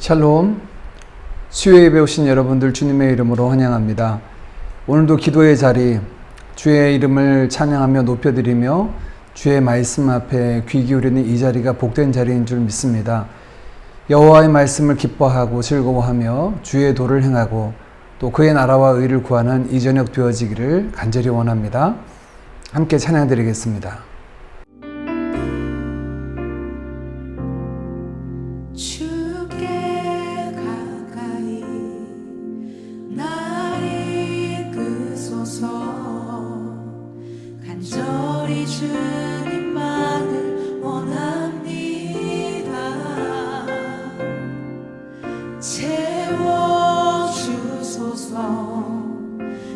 샬롬, 수요 예배 오신 여러분들 주님의 이름으로 환영합니다. 오늘도 기도의 자리, 주의 이름을 찬양하며 높여드리며 주의 말씀 앞에 귀 기울이는 이 자리가 복된 자리인 줄 믿습니다. 여호와의 말씀을 기뻐하고 즐거워하며 주의 도를 행하고 또 그의 나라와 의를 구하는 이 저녁 되어지기를 간절히 원합니다. 함께 찬양드리겠습니다. 간절히 주님만을 원합니다. 채워주소서.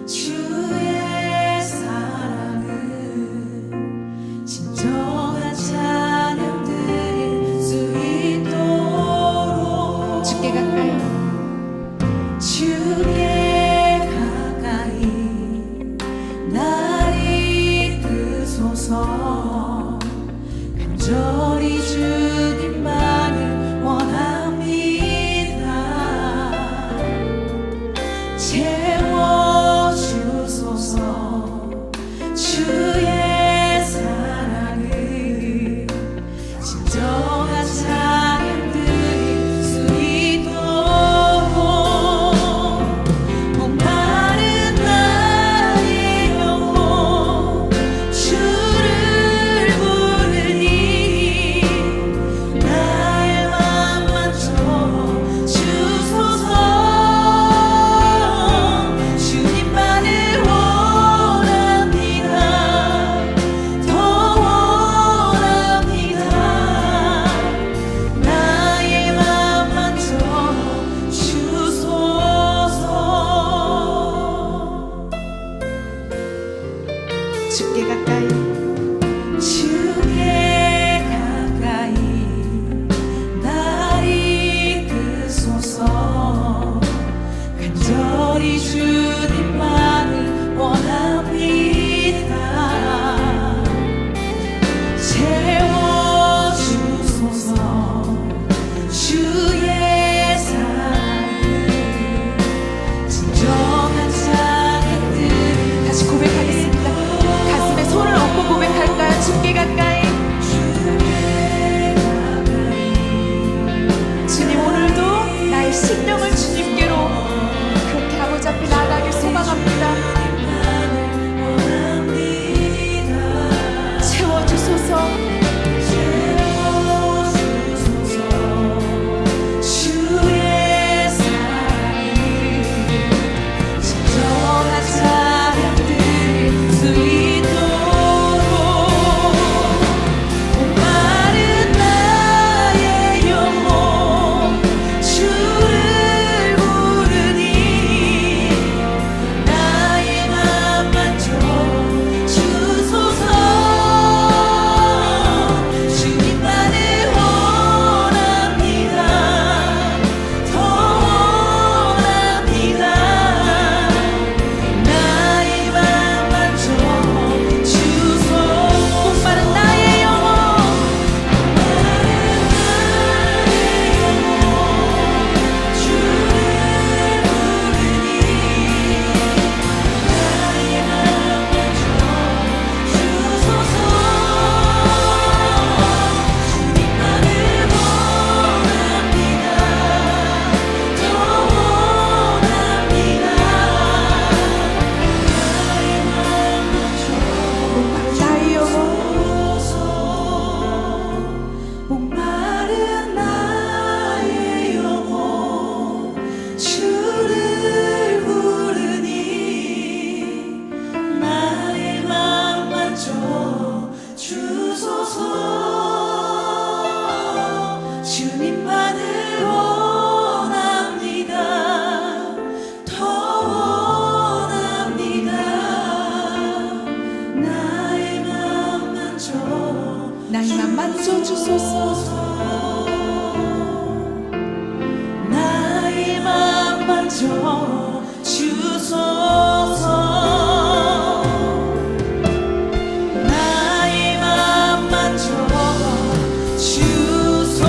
주의 사랑을 진정한 찬양 드릴 수 있도록 주께 가까이 간절히 주님만을 원합니다. 채워주소서. 주의 사랑을 진정한 찬양 드릴 수 있도록 목마른 나의 영혼 주를 부르니 나의 맘 만져 주소서. 주님만을 원합니다. 더 원합니다. 나의 맘 만져 주소서. 주께 가까이 날 이끄소서. 간절히 주님만을 원합니다. 채워주소서. 주의 사랑을 진정한 찬양들 다시 고백하겠습니다. 가슴에 손을 얹고 고백할까요? 주께 가까이. 주님, 오늘도 나의 심령을 주님께로 그렇게 아버지 앞에 나아가길 소망합니다. 채워주소서. 주의 사랑을 진정한 찬양 드릴 수 있도록 목마른 나의 영혼 주를 부르니 나의 맘 만져 주소서. 주님만을 원합니다. 더 원합니다. 나의 맘 만져 주소서. 목마른 나의 영혼 주를 부르니 나의 맘 만져 주소서. 주님만을 원합니다. 더 원합니다. 나의 맘 만져 나의 영혼 목마른 나의 영혼 주를 부르니 나의 맘 만져 주소서. 주님만을 원합니다. 더 원합니다. 나의 맘 만져 주소서. 나의 맘 만져 주소서. 나의 맘 만져 주소서.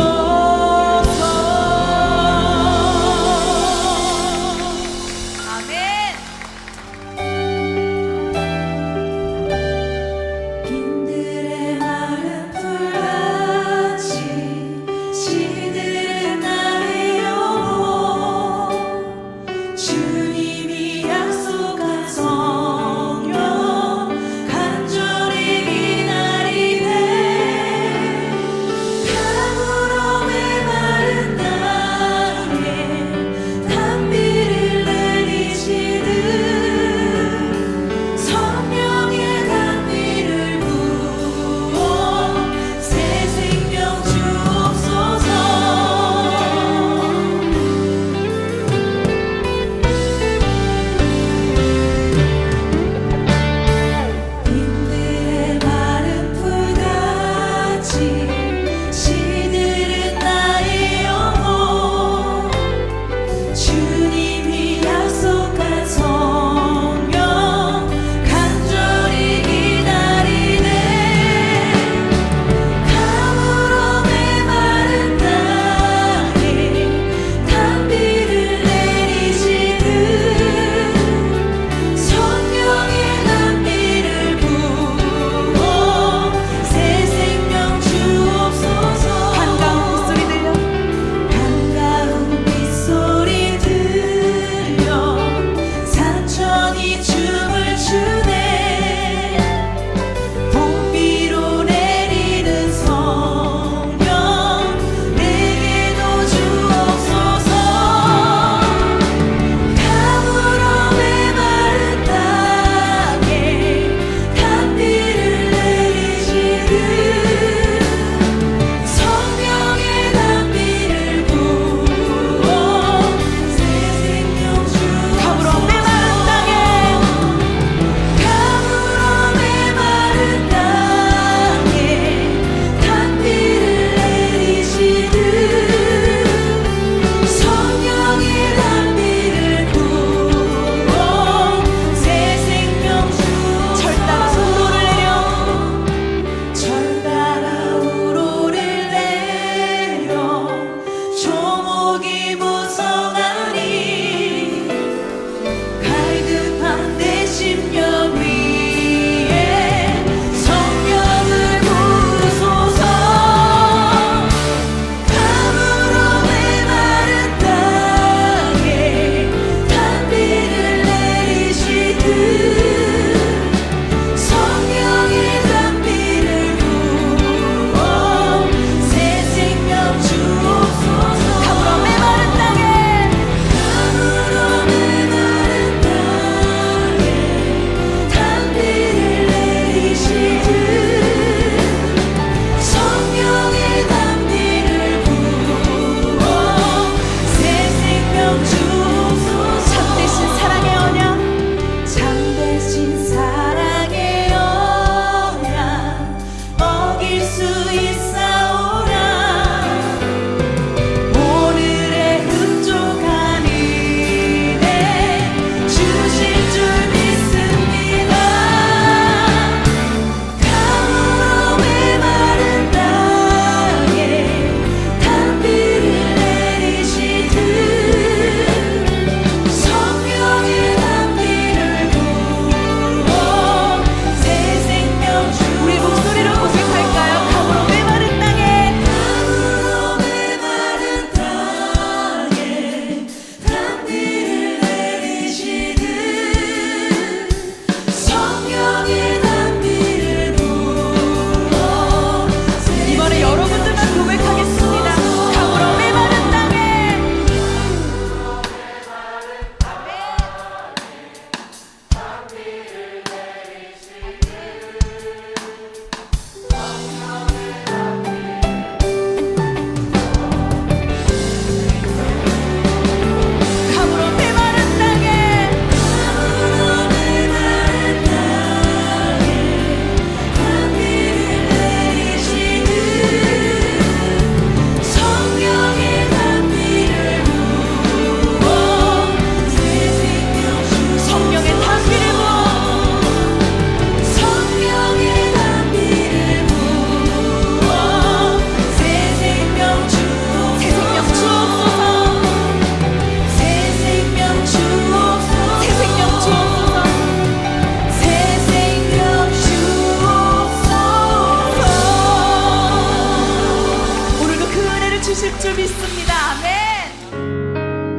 주실 줄 믿습니다. 아멘.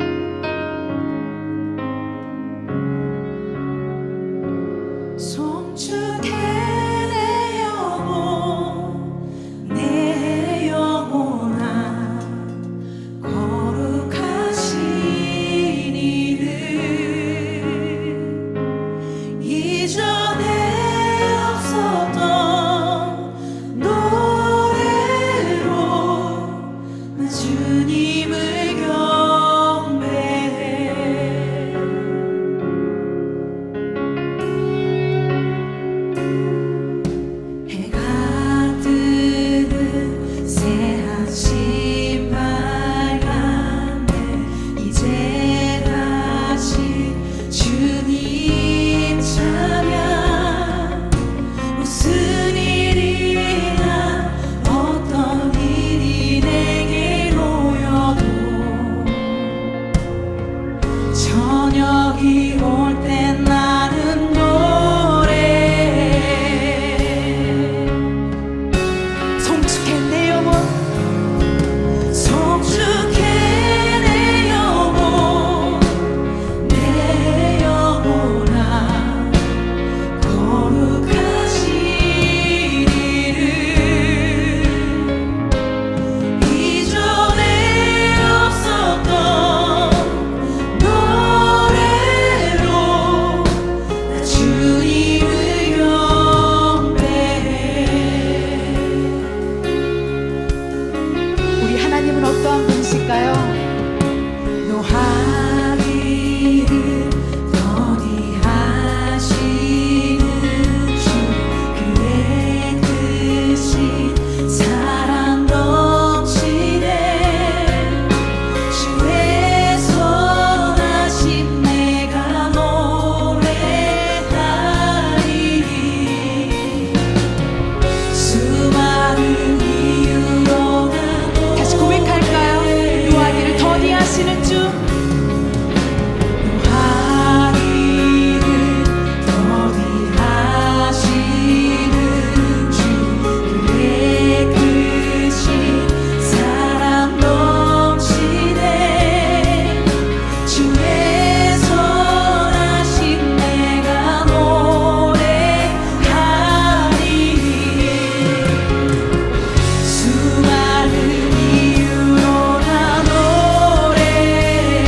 송축해 내 영혼 내 영혼아 거룩하신 이름 이전에 없었던 노래로 나 주님을 경배해 해가 뜨는 새 아침 밝았네 이제 다시 주님 찬양 무슨 일이나 어떤 일이 내게 놓여도 저녁이 올 땐 나는 노래해 송축해 내 영혼 송축해 내 영혼 내 영혼아 거룩하신 이름 이전에 없었던 노래로 나 주님을 경배해 우리 하나님은 어떠한 분이실까요? 노하기를 더디하시는 주 그의 뜻이 사랑 넘치네 주의 선하심 내가 노래하리니 수많은 이유로 다시 고백할까요? 노하기를 더디하시는 주 노하기를 더디하시는 주 그의 뜻이 사랑 넘치네 주의 선하심 내가 노래하리니 수많은 이유로 나 노래해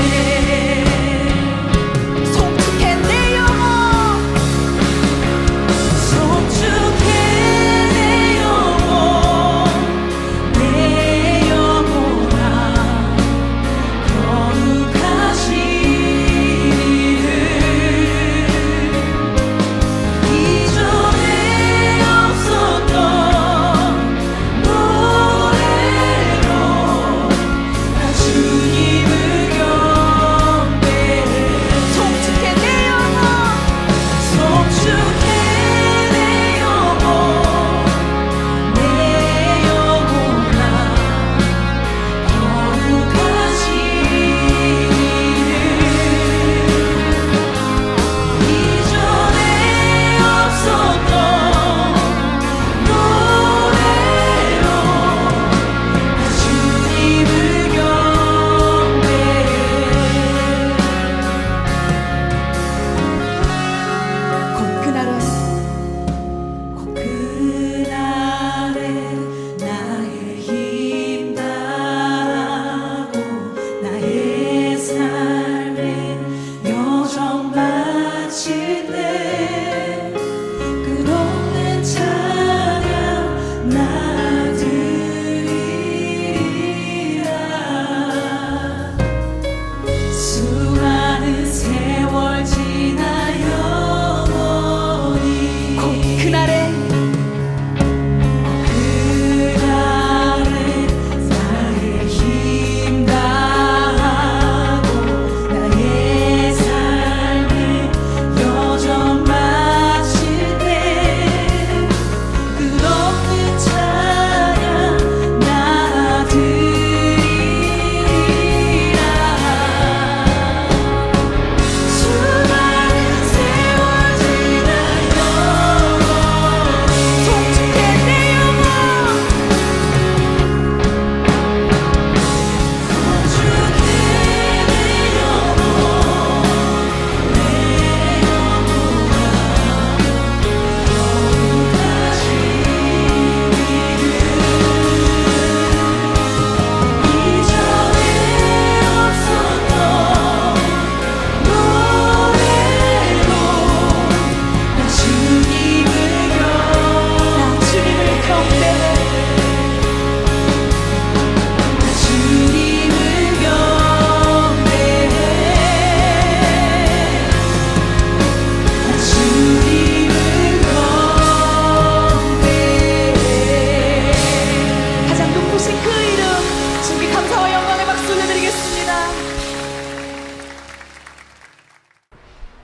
박수 올려드리겠습니다.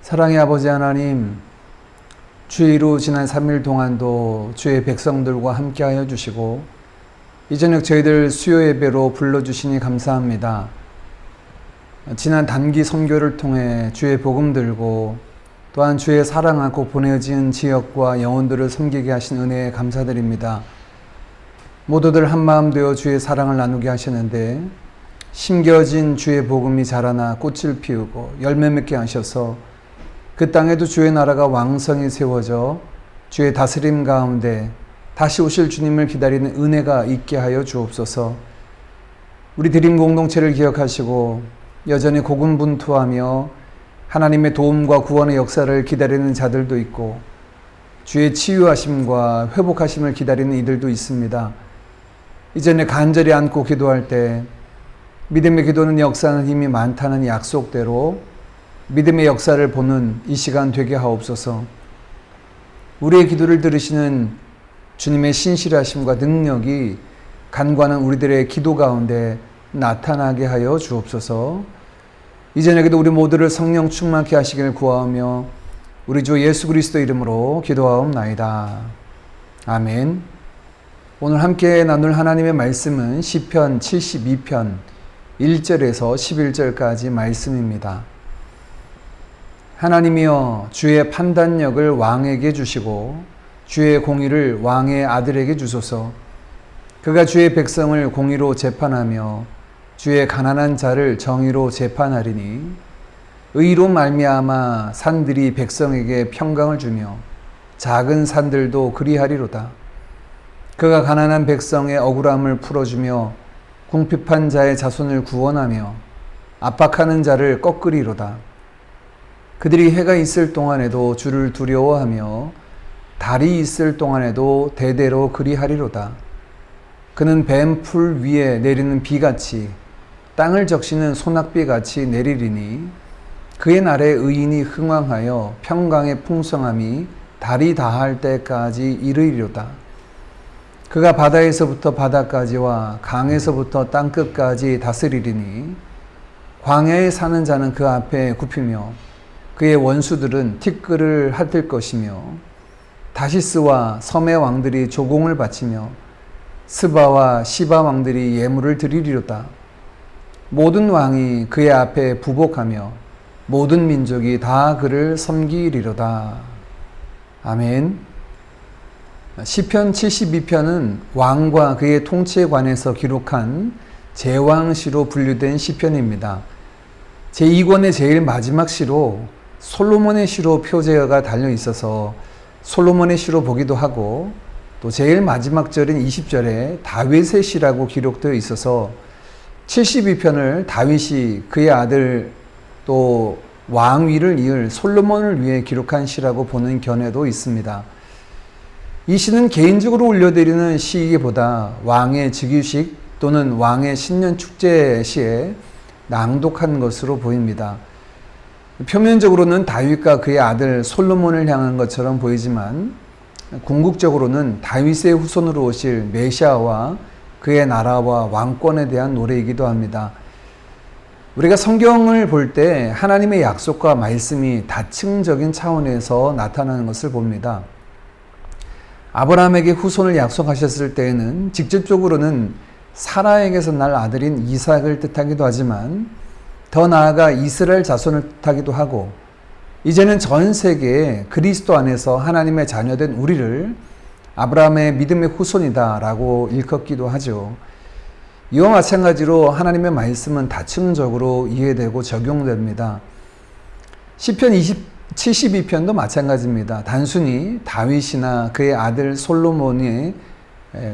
사랑의 아버지 하나님, 주의로 지난 3일 동안도 주의 백성들과 함께하여 주시고 이 저녁 저희들 수요 예배로 불러주시니 감사합니다. 지난 단기 선교를 통해 주의 복음 들고 또한 주의 사랑 안고 보내진 지역과 영혼들을 섬기게 하신 은혜에 감사드립니다. 모두들 한마음 되어 주의 사랑을 나누게 하시는데 심겨진 주의 복음이 자라나 꽃을 피우고 열매 맺게 하셔서 그 땅에도 주의 나라가 왕성히 세워져 주의 다스림 가운데 다시 오실 주님을 기다리는 은혜가 있게 하여 주옵소서. 우리 드림 공동체를 기억하시고 여전히 고군분투하며 하나님의 도움과 구원의 역사를 기다리는 자들도 있고 주의 치유하심과 회복하심을 기다리는 이들도 있습니다. 이전에 간절히 안고 기도할 때 믿음의 기도는 역사하는 힘이 많다는 약속대로 믿음의 역사를 보는 이 시간 되게 하옵소서. 우리의 기도를 들으시는 주님의 신실하심과 능력이 간과하는 우리들의 기도 가운데 나타나게 하여 주옵소서. 이 저녁에도 우리 모두를 성령 충만케 하시길 구하며 우리 주 예수 그리스도 이름으로 기도하옵나이다. 아멘. 오늘 함께 나눌 하나님의 말씀은 시편 72편 1절에서 11절까지 말씀입니다. 하나님이여, 주의 판단력을 왕에게 주시고 주의 공의를 왕의 아들에게 주소서. 그가 주의 백성을 공의로 재판하며 주의 가난한 자를 정의로 재판하리니 의로 말미암아 산들이 백성에게 평강을 주며 작은 산들도 그리하리로다. 그가 가난한 백성의 억울함을 풀어주며 궁핍한 자의 자손을 구원하며 압박하는 자를 꺾으리로다. 그들이 해가 있을 동안에도 주를 두려워하며 달이 있을 동안에도 대대로 그리하리로다. 그는 뱀풀 위에 내리는 비같이 땅을 적시는 소낙비같이 내리리니 그의 날에 의인이 흥왕하여 평강의 풍성함이 달이 다할 때까지 이르리로다. 그가 바다에서부터 바다까지와 강에서부터 땅끝까지 다스리리니 광야에 사는 자는 그 앞에 굽히며 그의 원수들은 티끌을 핥을 것이며 다시스와 섬의 왕들이 조공을 바치며 스바와 시바 왕들이 예물을 드리리로다. 모든 왕이 그의 앞에 부복하며 모든 민족이 다 그를 섬기리로다. 아멘. 시편 72편은 왕과 그의 통치에 관해서 기록한 제왕시로 분류된 시편입니다. 제2권의 제일 마지막 시로 솔로몬의 시로 표제가 달려 있어서 솔로몬의 시로 보기도 하고 또 제일 마지막 절인 20절에 다윗의 시라고 기록되어 있어서 72편을 다윗이 그의 아들 또 왕위를 이을 솔로몬을 위해 기록한 시라고 보는 견해도 있습니다. 이 시는 개인적으로 올려드리는 시이기보다 왕의 즉위식 또는 왕의 신년 축제 시에 낭독한 것으로 보입니다. 표면적으로는 다윗과 그의 아들 솔로몬을 향한 것처럼 보이지만 궁극적으로는 다윗의 후손으로 오실 메시아와 그의 나라와 왕권에 대한 노래이기도 합니다. 우리가 성경을 볼 때 하나님의 약속과 말씀이 다층적인 차원에서 나타나는 것을 봅니다. 아브라함에게 후손을 약속하셨을 때에는 직접적으로는 사라에게서 날 아들인 이삭을 뜻하기도 하지만 더 나아가 이스라엘 자손을 뜻하기도 하고 이제는 전 세계에 그리스도 안에서 하나님의 자녀된 우리를 아브라함의 믿음의 후손이다 라고 일컫기도 하죠. 이와 마찬가지로 하나님의 말씀은 다층적으로 이해되고 적용됩니다. 시편 72편도 마찬가지입니다. 단순히 다윗이나 그의 아들 솔로몬이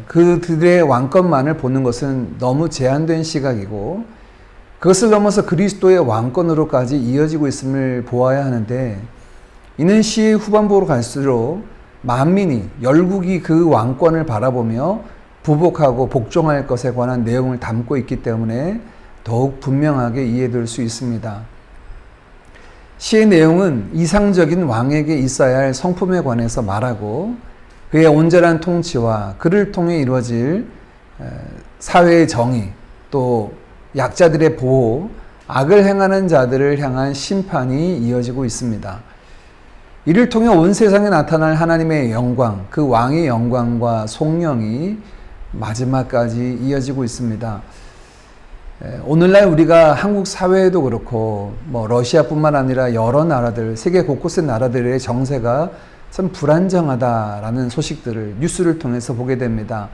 그들의 왕권만을 보는 것은 너무 제한된 시각이고 그것을 넘어서 그리스도의 왕권으로까지 이어지고 있음을 보아야 하는데 이는 시의 후반부로 갈수록 만민이 열국이 그 왕권을 바라보며 부복하고 복종할 것에 관한 내용을 담고 있기 때문에 더욱 분명하게 이해될 수 있습니다. 시의 내용은 이상적인 왕에게 있어야 할 성품에 관해서 말하고 그의 온전한 통치와 그를 통해 이루어질 사회의 정의 또 약자들의 보호, 악을 행하는 자들을 향한 심판이 이어지고 있습니다. 이를 통해 온 세상에 나타날 하나님의 영광, 그 왕의 영광과 송영이 마지막까지 이어지고 있습니다. 오늘날 우리가 한국 사회에도 그렇고 러시아뿐만 아니라 여러 나라들, 세계 곳곳의 나라들의 정세가 참 불안정하다라는 소식들을 뉴스를 통해서 보게 됩니다.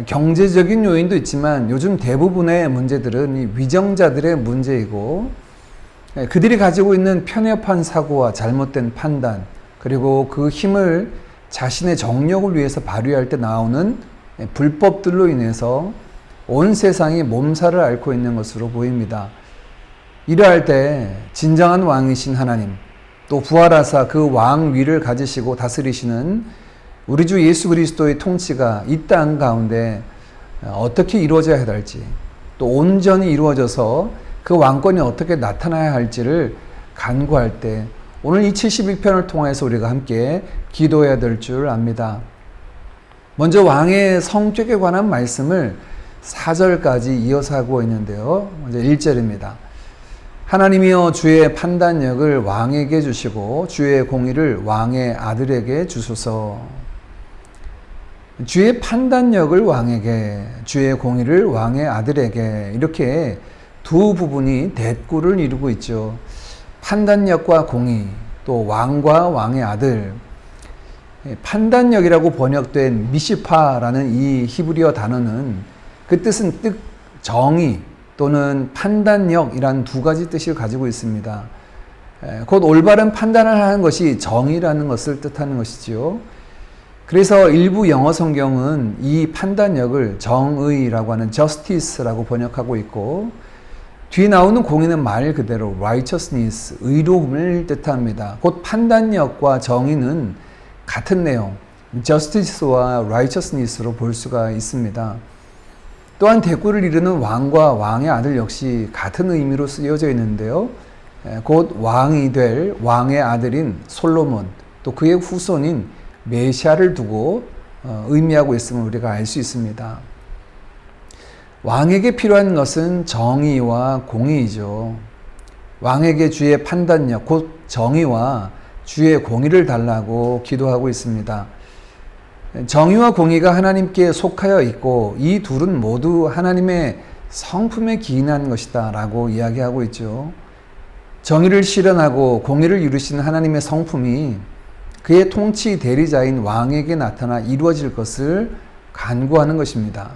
경제적인 요인도 있지만 요즘 대부분의 문제들은 이 위정자들의 문제이고, 그들이 가지고 있는 편협한 사고와 잘못된 판단, 그리고 그 힘을 자신의 정력을 위해서 발휘할 때 나오는 불법들로 인해서 온 세상이 몸살을 앓고 있는 것으로 보입니다. 이러할 때 진정한 왕이신 하나님, 또 부활하사 그 왕 위를 가지시고 다스리시는 우리 주 예수 그리스도의 통치가 이 땅 가운데 어떻게 이루어져야 할지, 또 온전히 이루어져서 그 왕권이 어떻게 나타나야 할지를 간구할 때 오늘 이 72편을 통해서 우리가 함께 기도해야 될 줄 압니다. 먼저 왕의 성격에 관한 말씀을 4절까지 이어서 하고 있는데요. 먼저 1절입니다. 하나님이여 주의 판단력을 왕에게 주시고 주의 공의를 왕의 아들에게 주소서. 주의 판단력을 왕에게, 주의 공의를 왕의 아들에게, 이렇게 두 부분이 대꾸를 이루고 있죠. 판단력과 공의, 또 왕과 왕의 아들. 판단력이라고 번역된 미시파라는 이 히브리어 단어는 그 뜻은 정의 또는 판단력이란 두 가지 뜻을 가지고 있습니다. 곧 올바른 판단을 하는 것이 정의라는 것을 뜻하는 것이지요. 그래서 일부 영어 성경은 이 판단력을 정의라고 하는 justice라고 번역하고 있고, 뒤에 나오는 공의는 말 그대로 righteousness, 의로움을 뜻합니다. 곧 판단력과 정의는 같은 내용, justice와 righteousness로 볼 수가 있습니다. 또한 대꾸를 이루는 왕과 왕의 아들 역시 같은 의미로 쓰여져 있는데요. 곧 왕이 될 왕의 아들인 솔로몬, 또 그의 후손인 메시아를 두고 의미하고 있음을 우리가 알 수 있습니다. 왕에게 필요한 것은 정의와 공의이죠. 왕에게 주의 판단력, 곧 정의와 주의 공의를 달라고 기도하고 있습니다. 정의와 공의가 하나님께 속하여 있고 이 둘은 모두 하나님의 성품에 기인한 것이다 라고 이야기하고 있죠. 정의를 실현하고 공의를 이루신 하나님의 성품이 그의 통치 대리자인 왕에게 나타나 이루어질 것을 간구하는 것입니다.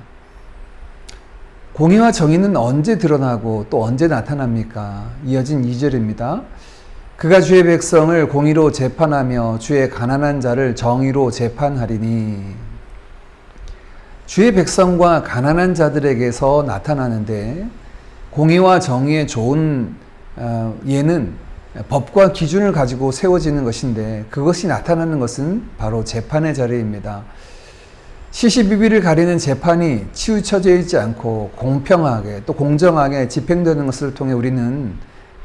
공의와 정의는 언제 드러나고 또 언제 나타납니까? 이어진 2절입니다. 그가 주의 백성을 공의로 재판하며 주의 가난한 자를 정의로 재판하리니. 주의 백성과 가난한 자들에게서 나타나는데, 공의와 정의의 좋은 예는 법과 기준을 가지고 세워지는 것인데, 그것이 나타나는 것은 바로 재판의 자리입니다. 시시비비를 가리는 재판이 치우쳐져 있지 않고 공평하게 또 공정하게 집행되는 것을 통해 우리는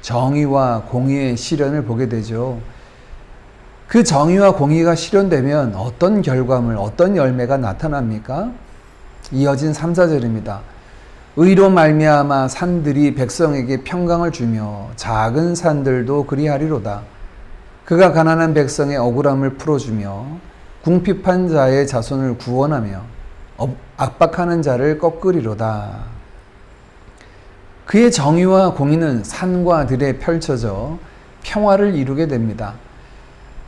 정의와 공의의 실현을 보게 되죠. 그 정의와 공의가 실현되면 어떤 결과물, 어떤 열매가 나타납니까? 이어진 3, 4절입니다. 의로 말미암아 산들이 백성에게 평강을 주며 작은 산들도 그리하리로다. 그가 가난한 백성의 억울함을 풀어주며 궁핍한 자의 자손을 구원하며 압박하는 자를 꺾으리로다. 그의 정의와 공의는 산과 들에 펼쳐져 평화를 이루게 됩니다.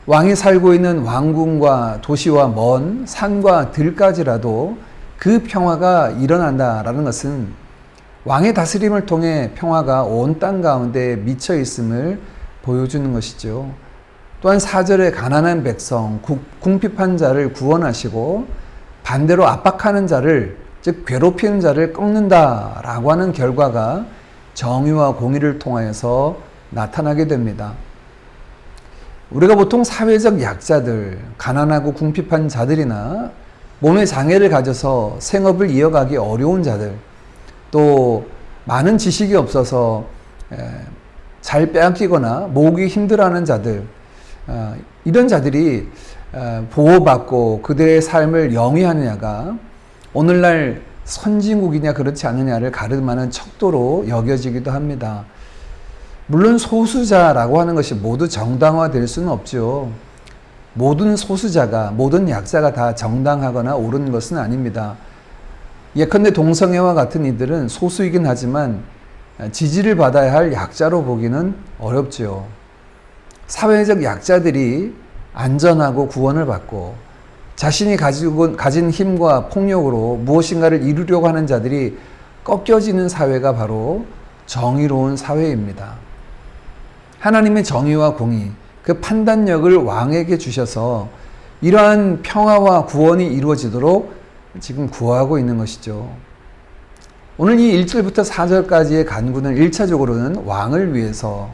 왕이 살고 있는 왕궁과 도시와 먼 산과 들까지라도 그 평화가 일어난다라는 것은 왕의 다스림을 통해 평화가 온 땅 가운데 미쳐 있음을 보여주는 것이죠. 또한 4절에 가난한 백성, 궁핍한 자를 구원하시고 반대로 압박하는 자를, 즉 괴롭히는 자를 꺾는다라고 하는 결과가 정의와 공의를 통하여서 나타나게 됩니다. 우리가 보통 사회적 약자들, 가난하고 궁핍한 자들이나 몸에 장애를 가져서 생업을 이어가기 어려운 자들, 또 많은 지식이 없어서 잘 빼앗기거나 모으기 힘들어하는 자들, 이런 자들이 보호받고 그들의 삶을 영위하느냐가 오늘날 선진국이냐 그렇지 않느냐를 가름하는 척도로 여겨지기도 합니다. 물론 소수자라고 하는 것이 모두 정당화될 수는 없죠. 모든 소수자가, 모든 약자가 다 정당하거나 옳은 것은 아닙니다. 예컨대 동성애와 같은 이들은 소수이긴 하지만 지지를 받아야 할 약자로 보기는 어렵죠. 사회적 약자들이 안전하고 구원을 받고 자신이 가진 힘과 폭력으로 무엇인가를 이루려고 하는 자들이 꺾여지는 사회가 바로 정의로운 사회입니다. 하나님의 정의와 공의, 그 판단력을 왕에게 주셔서 이러한 평화와 구원이 이루어지도록 지금 구하고 있는 것이죠. 오늘 이 1절부터 4절까지의 간구는 1차적으로는 왕을 위해서,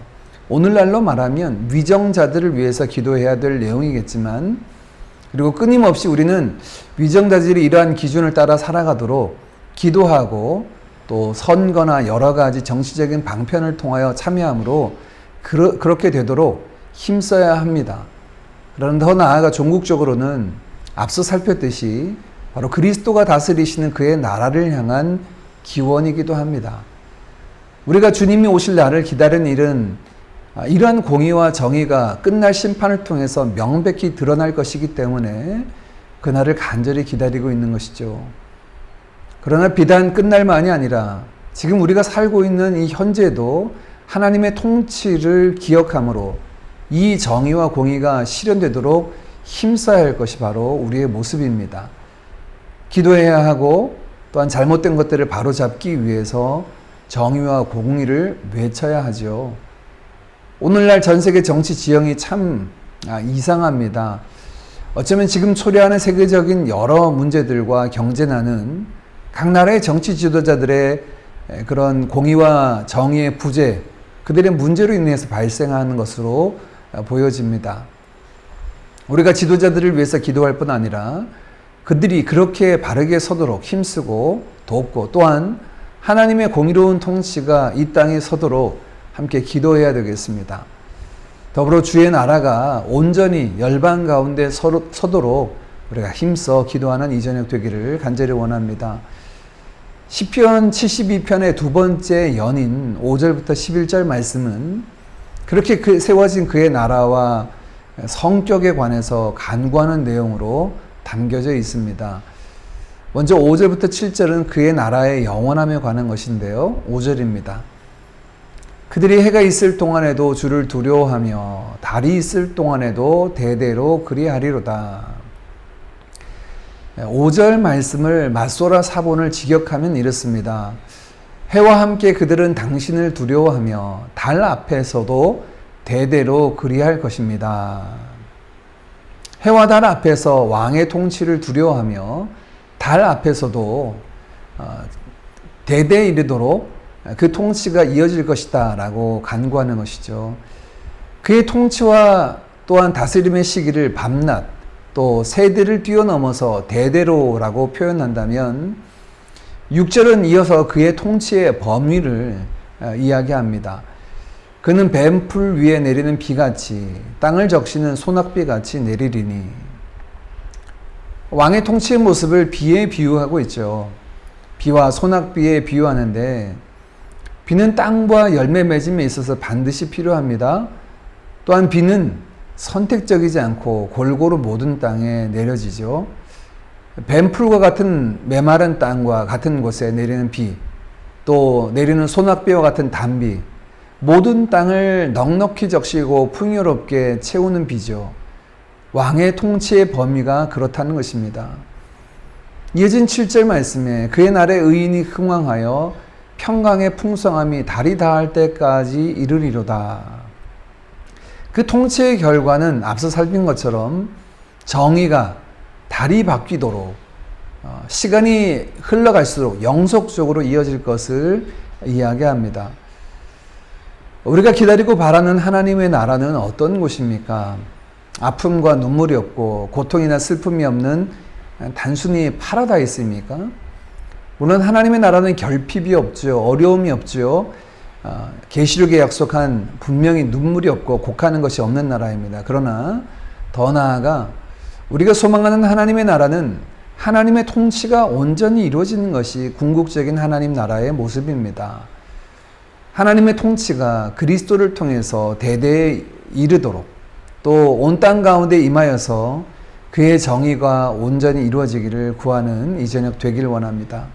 오늘날로 말하면 위정자들을 위해서 기도해야 될 내용이겠지만, 그리고 끊임없이 우리는 위정자들이 이러한 기준을 따라 살아가도록 기도하고 또 선거나 여러 가지 정치적인 방편을 통하여 참여함으로 그렇게 되도록 힘써야 합니다. 그런데 더 나아가 종국적으로는 앞서 살폈듯이 바로 그리스도가 다스리시는 그의 나라를 향한 기원이기도 합니다. 우리가 주님이 오실 날을 기다리는 일은 이러한 공의와 정의가 끝날 심판을 통해서 명백히 드러날 것이기 때문에 그날을 간절히 기다리고 있는 것이죠. 그러나 비단 끝날만이 아니라 지금 우리가 살고 있는 이 현재도 하나님의 통치를 기억함으로 이 정의와 공의가 실현되도록 힘써야 할 것이 바로 우리의 모습입니다. 기도해야 하고 또한 잘못된 것들을 바로잡기 위해서 정의와 공의를 외쳐야 하죠. 오늘날 전 세계 정치 지형이 참 이상합니다. 어쩌면 지금 초래하는 세계적인 여러 문제들과 경쟁하는 각 나라의 정치 지도자들의 그런 공의와 정의의 부재, 그들의 문제로 인해서 발생하는 것으로 보여집니다. 우리가 지도자들을 위해서 기도할 뿐 아니라 그들이 그렇게 바르게 서도록 힘쓰고 돕고 또한 하나님의 공의로운 통치가 이 땅에 서도록 함께 기도해야 되겠습니다. 더불어 주의 나라가 온전히 열방 가운데 서도록 우리가 힘써 기도하는 이 저녁 되기를 간절히 원합니다. 시편 72편의 두 번째 연인 5절부터 11절 말씀은 그렇게 세워진 그의 나라와 성격에 관해서 간구하는 내용으로 담겨져 있습니다. 먼저 5절부터 7절은 그의 나라의 영원함에 관한 것인데요. 5절입니다. 그들이 해가 있을 동안에도 주를 두려워하며 달이 있을 동안에도 대대로 그리하리로다. 5절 말씀을 맞소라 사본을 직역하면 이렇습니다. 해와 함께 그들은 당신을 두려워하며 달 앞에서도 대대로 그리할 것입니다. 해와 달 앞에서 왕의 통치를 두려워하며 달 앞에서도 대대에 이르도록 그 통치가 이어질 것이다 라고 간구하는 것이죠. 그의 통치와 또한 다스림의 시기를 밤낮 또 세대를 뛰어넘어서 대대로라고 표현한다면 6절은 이어서 그의 통치의 범위를 이야기합니다. 그는 뱀풀 위에 내리는 비같이 땅을 적시는 소낙비같이 내리리니. 왕의 통치의 모습을 비에 비유하고 있죠. 비와 소낙비에 비유하는데 비는 땅과 열매 맺음에 있어서 반드시 필요합니다. 또한 비는 선택적이지 않고 골고루 모든 땅에 내려지죠. 뱀풀과 같은 메마른 땅과 같은 곳에 내리는 비, 또 내리는 소낙비와 같은 단비, 모든 땅을 넉넉히 적시고 풍요롭게 채우는 비죠. 왕의 통치의 범위가 그렇다는 것입니다. 이어진 7절 말씀에 그의 날에 의인이 흥왕하여 평강의 풍성함이 달이 닿을 때까지 이르리로다. 그 통치의 결과는 앞서 살핀 것처럼 정의가 달이 바뀌도록 시간이 흘러갈수록 영속적으로 이어질 것을 이야기합니다. 우리가 기다리고 바라는 하나님의 나라는 어떤 곳입니까? 아픔과 눈물이 없고 고통이나 슬픔이 없는 단순히 파라다이스입니까? 물론 하나님의 나라는 결핍이 없죠. 어려움이 없죠. 계시록에 약속한 분명히 눈물이 없고 곡하는 것이 없는 나라입니다. 그러나 더 나아가 우리가 소망하는 하나님의 나라는 하나님의 통치가 온전히 이루어지는 것이 궁극적인 하나님 나라의 모습입니다. 하나님의 통치가 그리스도를 통해서 대대에 이르도록 또 온 땅 가운데 임하여서 그의 정의가 온전히 이루어지기를 구하는 이 저녁 되길 원합니다.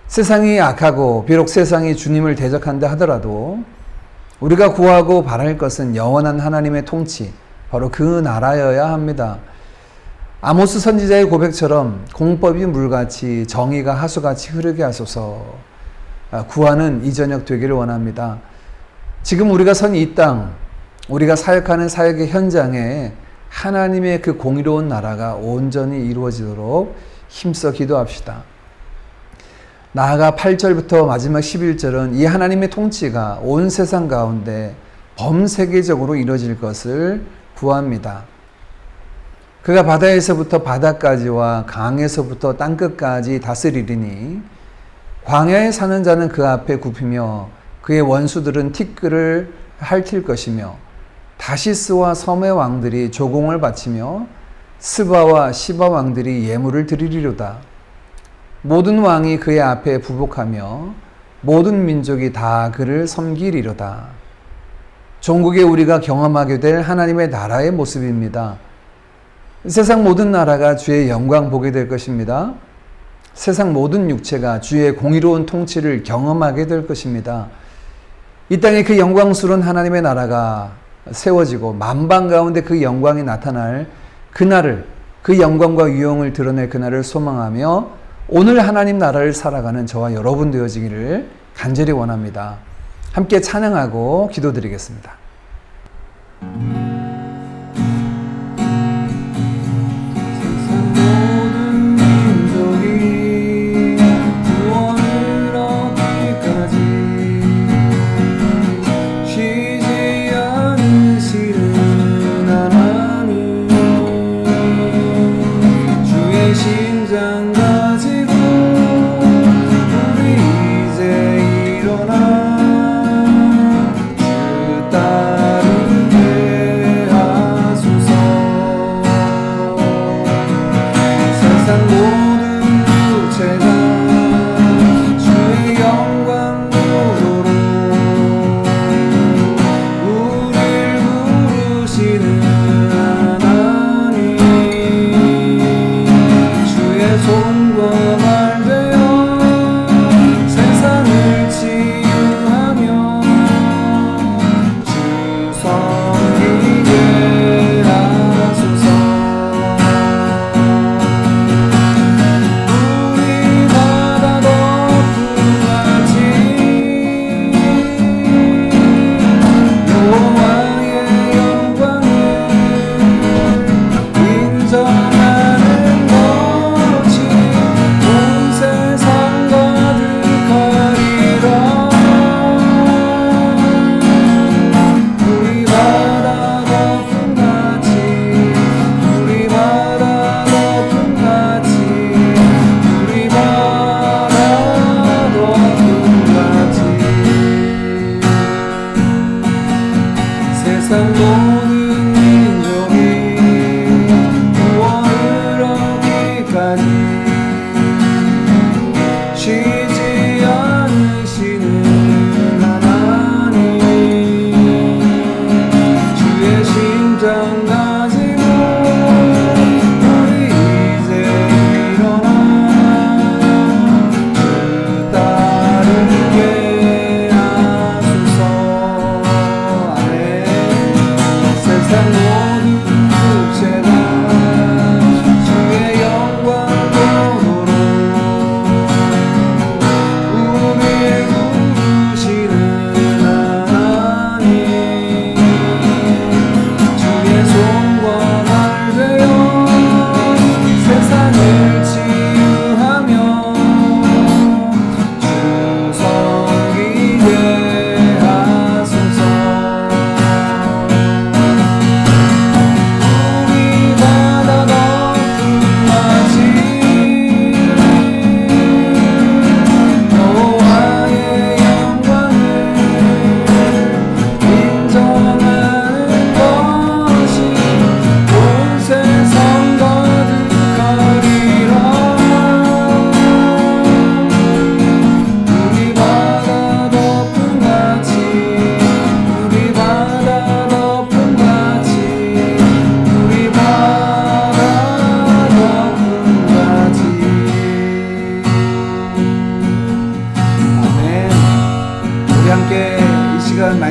세상이 악하고 비록 세상이 주님을 대적한다 하더라도 우리가 구하고 바랄 것은 영원한 하나님의 통치, 바로 그 나라여야 합니다. 아모스 선지자의 고백처럼 공법이 물같이 정의가 하수같이 흐르게 하소서 구하는 이 저녁 되기를 원합니다. 지금 우리가 선 이 땅, 우리가 사역하는 사역의 현장에 하나님의 그 공의로운 나라가 온전히 이루어지도록 힘써 기도합시다. 나아가 8절부터 마지막 11절은 이 하나님의 통치가 온 세상 가운데 범세계적으로 이루어질 것을 구합니다. 그가 바다에서부터 바다까지와 강에서부터 땅끝까지 다스리리니 광야에 사는 자는 그 앞에 굽히며 그의 원수들은 티끌을 핥을 것이며 다시스와 섬의 왕들이 조공을 바치며 스바와 시바 왕들이 예물을 드리리로다. 모든 왕이 그의 앞에 부복하며 모든 민족이 다 그를 섬기리로다. 종국에 우리가 경험하게 될 하나님의 나라의 모습입니다. 세상 모든 나라가 주의 영광 보게 될 것입니다. 세상 모든 육체가 주의 공의로운 통치를 경험하게 될 것입니다. 이 땅에 그 영광스러운 하나님의 나라가 세워지고 만방 가운데 그 영광이 나타날 그날을, 그 영광과 유용을 드러낼 그날을 소망하며 오늘 하나님 나라를 살아가는 저와 여러분 되어지기를 간절히 원합니다. 함께 찬양하고 기도드리겠습니다. 주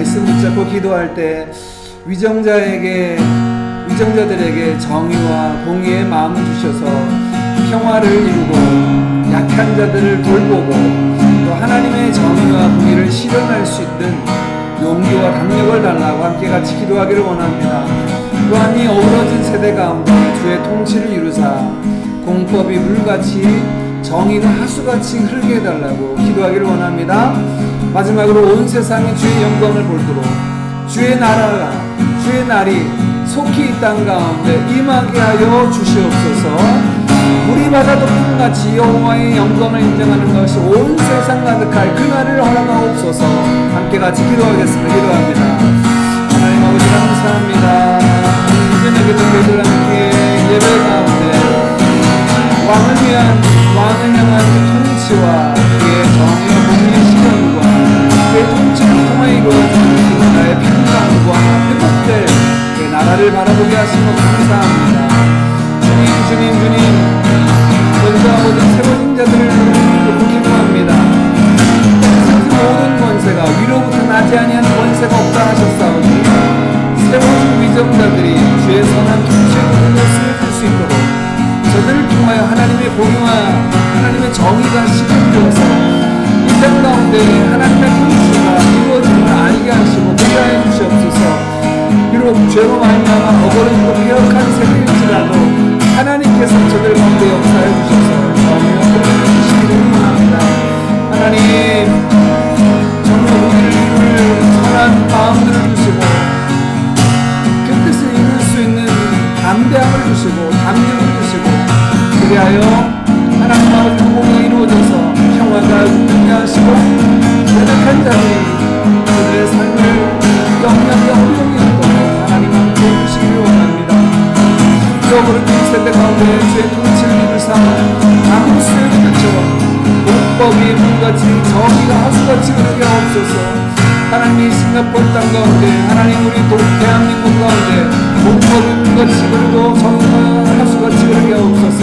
말씀 붙잡고 기도할 때 위정자들에게 정의와 공의의 마음을 주셔서 평화를 이루고 약한 자들을 돌보고 또 하나님의 정의와 공의를 실현할 수 있는 용기와 담력을 달라고 함께 같이 기도하기를 원합니다. 또한 이 어우러진 세대 가운데 주의 통치를 이루사 공법이 물같이 정의가 하수같이 흐르게 해달라고 기도하기를 원합니다. 마지막으로 온 세상이 주의 영광을 볼도록 주의 나라가 주의 날이 속히 이 땅 가운데 임하게 하여 주시옵소서. 물이 바다 덮음같이 여호와의 영광을 인정하는 것이 온 세상 가득할 그 날을 허락하옵소서. 함께 같이 기도하겠습니다. 기도합니다. 하나님 아버지 감사합니다. 이전에게도 저희들 함께 예배 가운데 왕을 향한 그 통치와 그의 정의와 공의의 실현과 그의 통치를 통해 이루어지는 그 나라의 평강과 회복될 그 나라를 바라보게 하신 것 감사합니다. 주님 먼저 모든 세워진 자들을 놓고 기도합니다. 그 모든 권세가 위로부터 나지 아니한 권세가 없다 하셨사오니 세워진 위정자들이 주의 선한 통치에 눈을 쓰여줄 수 있도록 저들을 통하여 하나님의 공의와 하나님의 정의가 실현되어서 이 땅 가운데 하나님의 통치가 이루어짐을 알게 하시고 보게 하여 주시옵소서. 비록 죄로 말미암아 어거러지고 폐역한 세대일지라도 하나님께서 저들 가운데 역사해 주셔서 정의와 공의를 주시기를 원합니다. 하나님 정말 우리를 선한 마음들을 주시고 그 뜻을 이룰 수 있는 담대함을 주시고 담력을 주시고 그리하여 하나님 아버지 공의가 이루어져서 평화가 있게 하시고 연약한 자들이 그들의 삶을 영향이 훌륭히 있도록 하나님 함께 해주시기를 원합니다. 어그러진 세대 가운데 주의 통치를 이루사 아무 수의 것처럼 공법이 물같이 정의가 하수같이 흐르게 하옵소서. 하나님이 싱가포르 땅 가운데 하나님 우리 대한민국 가운데 공법이 물같이 흐르고 정의가 하수같이 흐르게 하옵소서.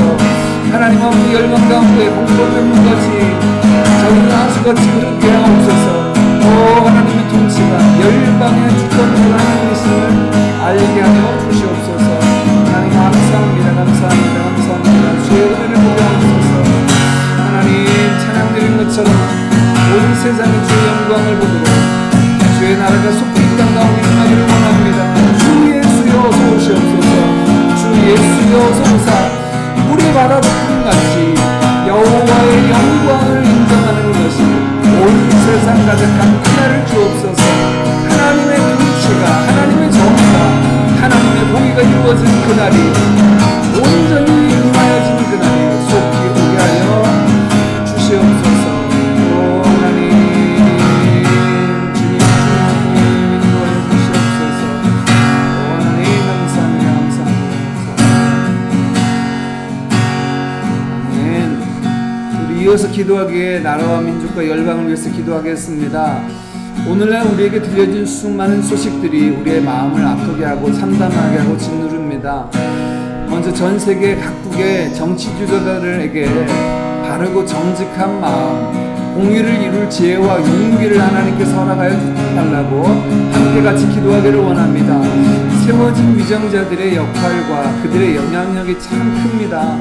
하나님 아버지 열방 가운데 공법이 물같이 정의가 하수같이 흐르게 하옵소서. 하나님의 통치가 열방의 주권자가 하나님이심을 알게 하여 주시옵소서. 하나님 감사합니다. 주의 은혜를 보게 하옵소서. 하나님 찬양드린 것처럼 모든 세상이 주의 영광을 보도록 주의 나라가 속히 이 땅 가운데 임하기를 원합니다. 주 예수여 어서 오시옵소서. 주 예수여 어서 오사 물이 바다 덮음같이 여호와의 영광을 인정하는 것이 온 세상 가득한 그날을 주옵소서. 하나님의 통치가 하나님의 정의가 하나님의 공의가 이루어진 그날이 온전히 임하여진 그날이 속히 오게 하여 주시옵소서. 하나님 주님 인도하여 주시옵소서. 하나님 감사합니다. 아멘. 우리 이어서 기도하기에 나라와 민족과 열방을 위해서 기도하겠습니다. 오늘날 우리에게 들려진 수많은 소식들이 우리의 마음을 아프게 하고 참담하게 하고 짓누릅니다. 먼저 전 세계 각국의 정치 지도자들에게 바르고 정직한 마음, 공의를 이룰 지혜와 용기를 하나님께서 허락하여 달라고 함께 같이 기도하기를 원합니다. 세워진 위정자들의 역할과 그들의 영향력이 참 큽니다.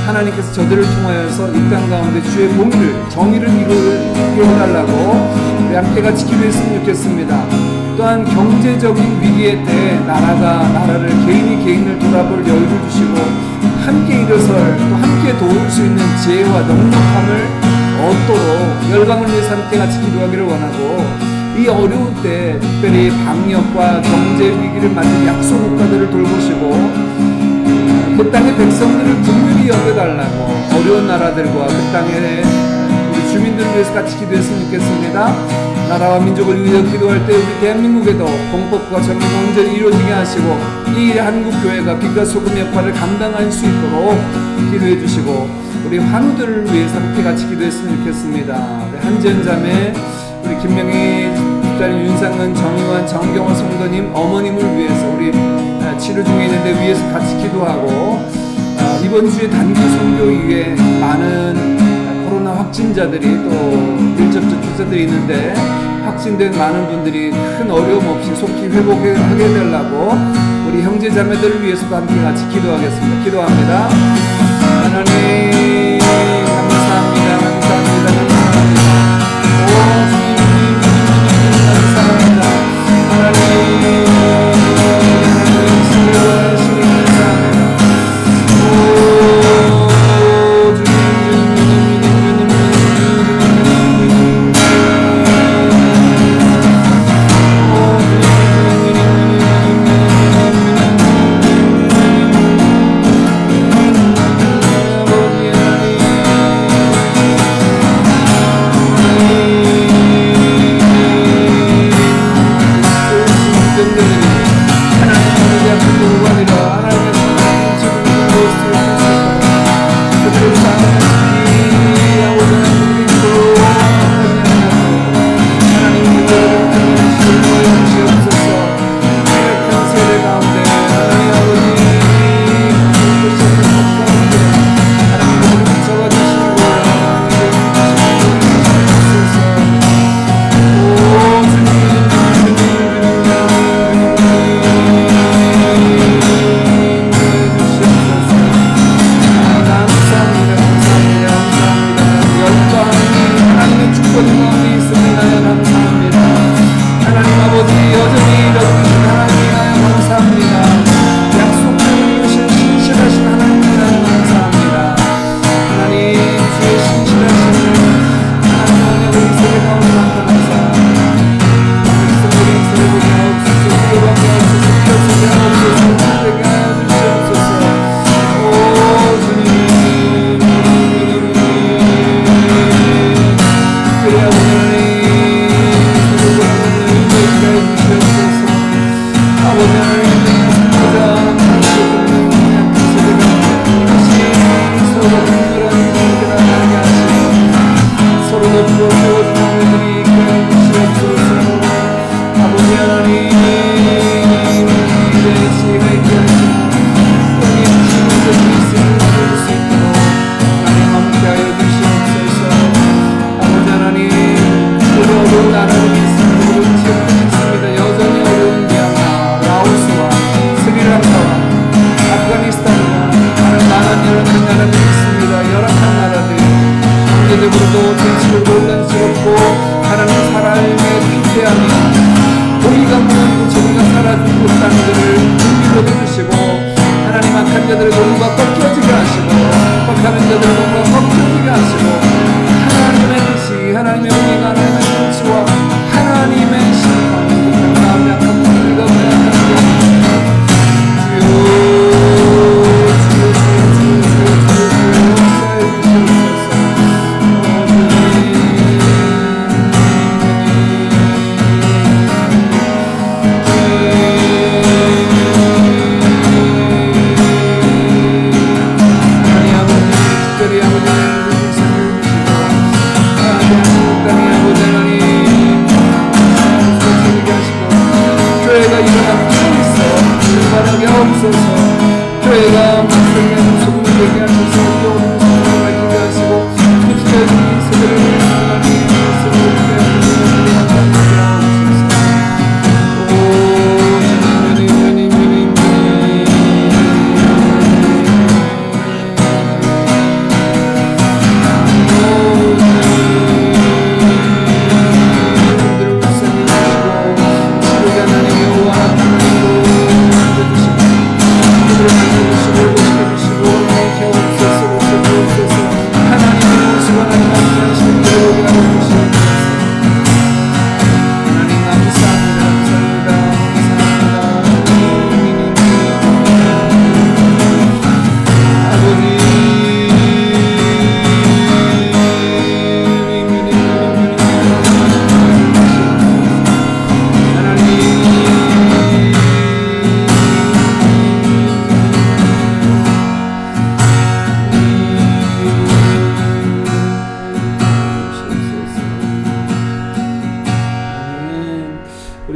하나님께서 저들을 통하여서 이 땅 가운데 주의 공의를 정의를 이루게 해달라고 우리 함께 같이 기도했으면 좋겠습니다. 또한 경제적인 위기의 때 나라를 개인이 개인을 돌아볼 여유를 주시고 함께 일어설 또 함께 도울 수 있는 지혜와 넉넉함을 얻도록 열방을 위해서 함께 같이 기도하기를 원하고 이 어려운 때 특별히 방역과 경제 위기를 맞은 약소 국가들을 돌보시고 그 땅의 백성들을 긍휼히 여겨달라고 어려운 나라들과 그 땅의 우리 주민들을 위해서 같이 기도했으면 좋겠습니다. 나라와 민족을 위해서 기도할 때 우리 대한민국에도 공법과 정의가 온전히 이루어지게 하시고 이 한국교회가 빛과 소금 역할을 감당할 수 있도록 기도해 주시고 우리 환우들을 위해서 함께 같이 기도했으면 좋겠습니다. 한전자매 우리 김명희 집사님, 윤상은, 정의원, 정경호 성도님 어머님을 위해서 우리 치료 중에 있는데 위에서 같이 기도하고 이번 주에 단기 선교 이후에 많은 코로나 확진자들이 또 밀접촉 투자들이 있는데 확진된 많은 분들이 큰 어려움 없이 속히 회복하게 되려고 우리 형제 자매들을 위해서도 함께 같이 기도하겠습니다. 기도합니다. 하나님 감사합니다. 감사합니다. 감사합니다. 오 주님 감사합니다. 하나님 신뢰하시니 감사합니다. 오 주님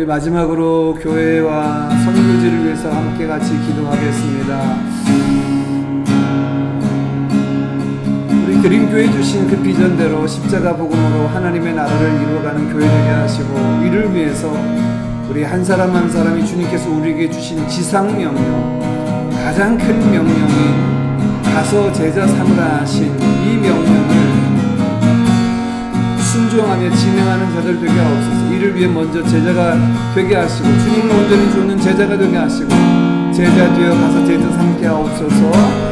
마지막으로 교회와 선교지를 위해서 함께 같이 기도하겠습니다. 우리 우리 드림교회 주신 그 비전대로 십자가 복음으로 하나님의 나라를 이루어가는 교회 되게 하시고, 이를 위해서 우리 한 사람 한 사람이 주님께서 우리에게 주신 지상명령, 가장 큰 명령인 가서 제자 삼으라 하신 이 명령을 순종하며 진행하는 자들 되게 하옵소서. 이를 위해 먼저 제자가 되게 하시고, 주님을 온전히 쫓는 제자가 되게 하시고, 제자 되어 가서 제자 삼게 하옵소서.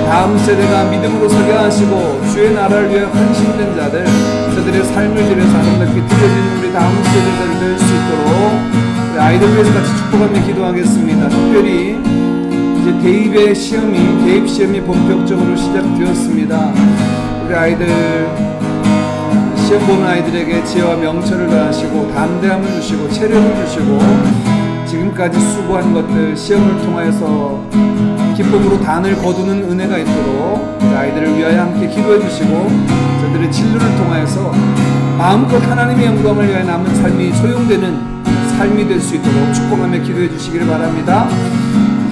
다음 세대가 믿음으로 서게 하시고, 주의 나라를 위해 헌신된 자들, 저들의 삶을 들여서 아름답게 드려지는 우리 다음 세대들 될 수 있도록 우리 아이들 위해서 같이 축복하며 기도하겠습니다. 특별히 이제 대입 시험이 본격적으로 시작되었습니다. 우리 아이들, 시험 보는 아이들에게 지혜와 명철을 더하시고 담대함을 주시고 체력을 주시고, 지금까지 수고한 것들 시험을 통하여서 기쁨으로 단을 거두는 은혜가 있도록 우리 아이들을 위하여 함께 기도해 주시고, 저들의 진로를 통하여서 마음껏 하나님의 영광을 위하여 남은 삶이 소용되는 삶이 될 수 있도록 축복하며 기도해 주시기를 바랍니다.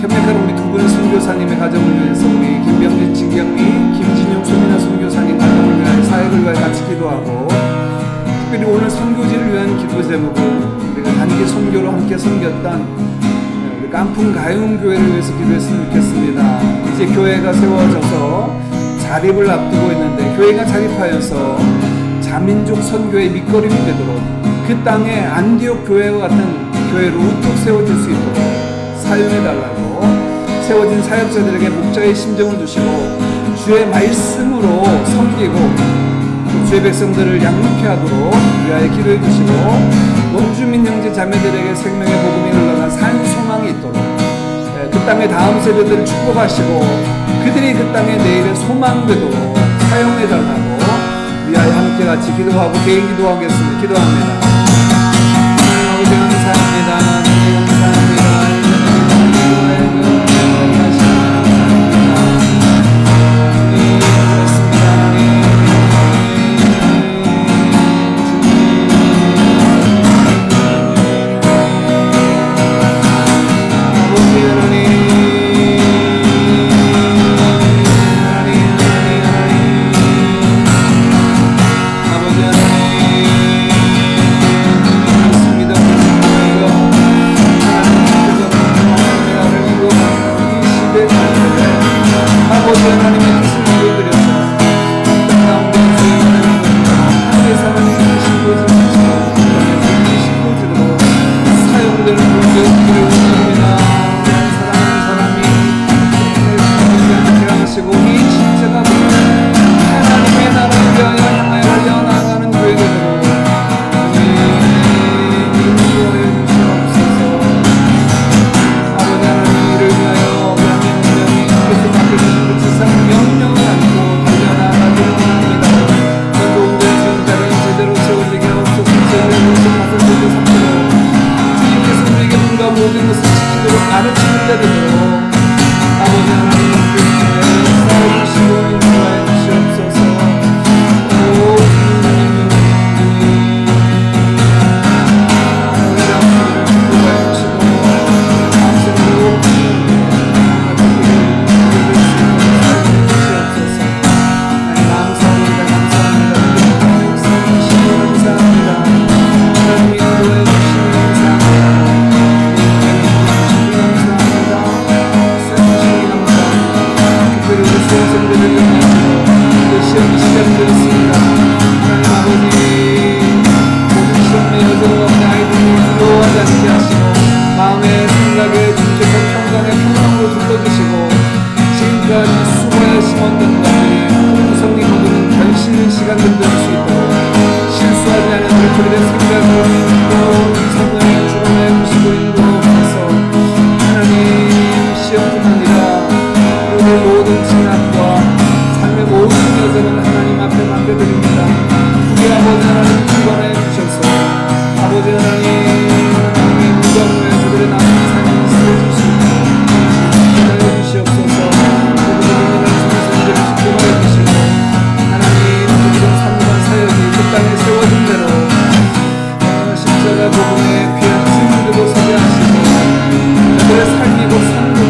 협력하는 우리 두 분의 선교사님의 가정을 위해서 우리 김병진, 진경미, 김진용, 소민아 선교사님 가정을 위하여 사역을 위하여 같이 기도하고, 특별히 오늘 선교지를 위한 기도 제목은 우리가 단기 선교로 함께 섬겼던 우리 깐풍 가용교회를 위해서 기도했으면 좋겠습니다. 이제 교회가 세워져서 자립을 앞두고 있는데, 교회가 자립하여서 자민족 선교의 밑거름이 되도록 그 땅에 안디옥 교회와 같은 교회로 우뚝 세워질 수 있도록 사용해달라고, 세워진 사역자들에게 목자의 심정을 주시고 주의 말씀으로 섬기고 또 주의 백성들을 양육케 하도록 위하여 기도해 주시고, 원주민 형제 자매들에게 생명의 복음이 흘러간 산 소망이 있도록 그 땅의 다음 세대들을 축복하시고, 그들이 그 땅의 내일의 소망 되도록 사용해달라고 위하여 함께 같이 기도하고 개인 기도하겠습니다. 기도합니다. 하나님 아버지 감사합니다. 하나님 감사합니다.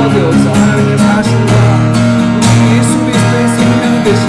되어서 하나님의 사신과 예수 그리스도의 생명이 되신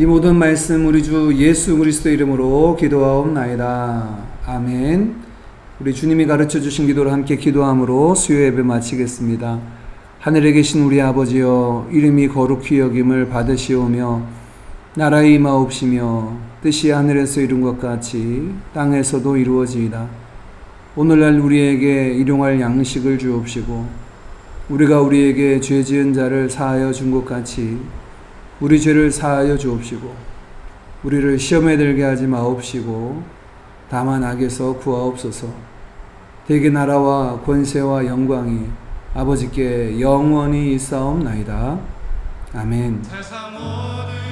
이 모든 말씀 우리 주 예수 그리스도 이름으로 기도하옵나이다. 아멘. 우리 주님이 가르쳐 주신 기도를 함께 기도함으로 수요 예배 마치겠습니다. 하늘에 계신 우리 아버지여, 이름이 거룩히 여김을 받으시오며 나라의 임하옵시며 뜻이 하늘에서 이룬 것 같이 땅에서도 이루어지이다. 오늘날 우리에게 일용할 양식을 주옵시고 우리가 우리에게 죄 지은 자를 사하여 준 것 같이 우리 죄를 사하여 주옵시고 우리를 시험에 들게 하지 마옵시고 다만 악에서 구하옵소서. 대개 나라와 권세와 영광이 아버지께 영원히 있사옵나이다. 아멘. 세상 모든